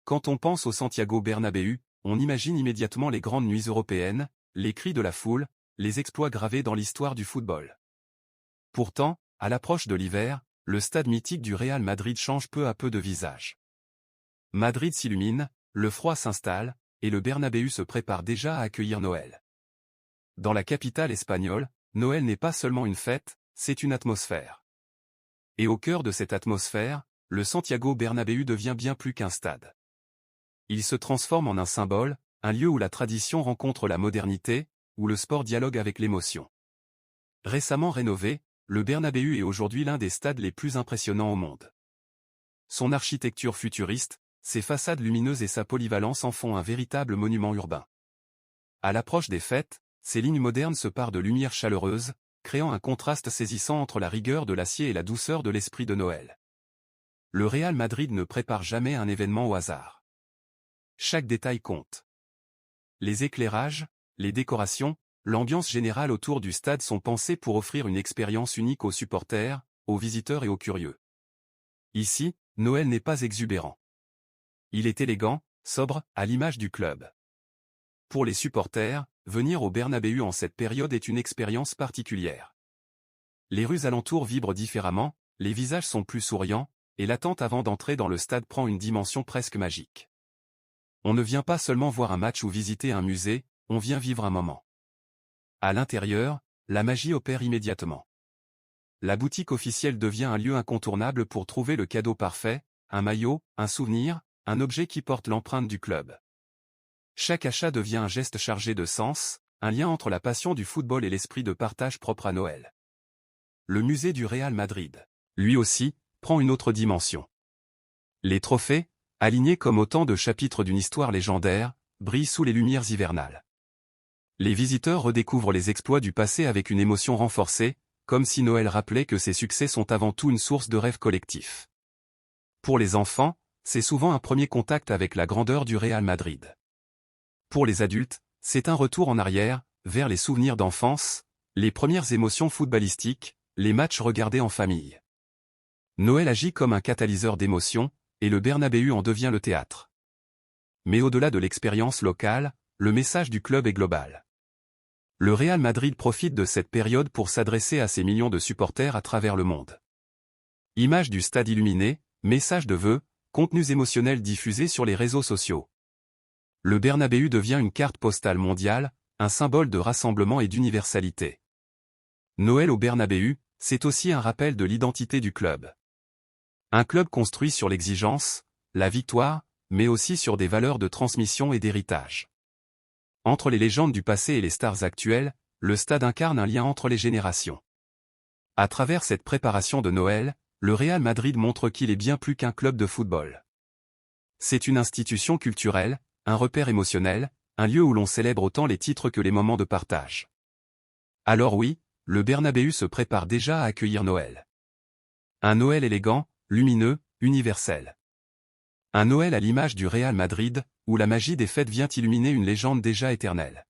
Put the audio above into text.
Quand on pense au Santiago Bernabéu, on imagine immédiatement les grandes nuits européennes, les cris de la foule, les exploits gravés dans l'histoire du football. Pourtant, à l'approche de l'hiver, le stade mythique du Real Madrid change peu à peu de visage. Madrid s'illumine, le froid s'installe, et le Bernabéu se prépare déjà à accueillir Noël. Dans la capitale espagnole, Noël n'est pas seulement une fête, c'est une atmosphère. Et au cœur de cette atmosphère, le Santiago Bernabéu devient bien plus qu'un stade. Il se transforme en un symbole, un lieu où la tradition rencontre la modernité, où le sport dialogue avec l'émotion. Récemment rénové, le Bernabéu est aujourd'hui l'un des stades les plus impressionnants au monde. Son architecture futuriste, ses façades lumineuses et sa polyvalence en font un véritable monument urbain. À l'approche des fêtes, ces lignes modernes se parent de lumière chaleureuse, créant un contraste saisissant entre la rigueur de l'acier et la douceur de l'esprit de Noël. Le Real Madrid ne prépare jamais un événement au hasard. Chaque détail compte. Les éclairages, les décorations, l'ambiance générale autour du stade sont pensés pour offrir une expérience unique aux supporters, aux visiteurs et aux curieux. Ici, Noël n'est pas exubérant. Il est élégant, sobre, à l'image du club. Pour les supporters, venir au Bernabéu en cette période est une expérience particulière. Les rues alentours vibrent différemment, les visages sont plus souriants, et l'attente avant d'entrer dans le stade prend une dimension presque magique. On ne vient pas seulement voir un match ou visiter un musée, on vient vivre un moment. À l'intérieur, la magie opère immédiatement. La boutique officielle devient un lieu incontournable pour trouver le cadeau parfait, un maillot, un souvenir, un objet qui porte l'empreinte du club. Chaque achat devient un geste chargé de sens, un lien entre la passion du football et l'esprit de partage propre à Noël. Le musée du Real Madrid, lui aussi, prend une autre dimension. Les trophées, alignés comme autant de chapitres d'une histoire légendaire, brillent sous les lumières hivernales. Les visiteurs redécouvrent les exploits du passé avec une émotion renforcée, comme si Noël rappelait que ces succès sont avant tout une source de rêves collectifs. Pour les enfants, c'est souvent un premier contact avec la grandeur du Real Madrid. Pour les adultes, c'est un retour en arrière, vers les souvenirs d'enfance, les premières émotions footballistiques, les matchs regardés en famille. Noël agit comme un catalyseur d'émotions, et le Bernabéu en devient le théâtre. Mais au-delà de l'expérience locale, le message du club est global. Le Real Madrid profite de cette période pour s'adresser à ses millions de supporters à travers le monde. Images du stade illuminé, messages de vœux, contenus émotionnels diffusés sur les réseaux sociaux. Le Bernabéu devient une carte postale mondiale, un symbole de rassemblement et d'universalité. Noël au Bernabéu, c'est aussi un rappel de l'identité du club. Un club construit sur l'exigence, la victoire, mais aussi sur des valeurs de transmission et d'héritage. Entre les légendes du passé et les stars actuelles, le stade incarne un lien entre les générations. À travers cette préparation de Noël, le Real Madrid montre qu'il est bien plus qu'un club de football. C'est une institution culturelle, un repère émotionnel, un lieu où l'on célèbre autant les titres que les moments de partage. Alors oui, le Bernabéu se prépare déjà à accueillir Noël. Un Noël élégant, lumineux, universel. Un Noël à l'image du Real Madrid, où la magie des fêtes vient illuminer une légende déjà éternelle.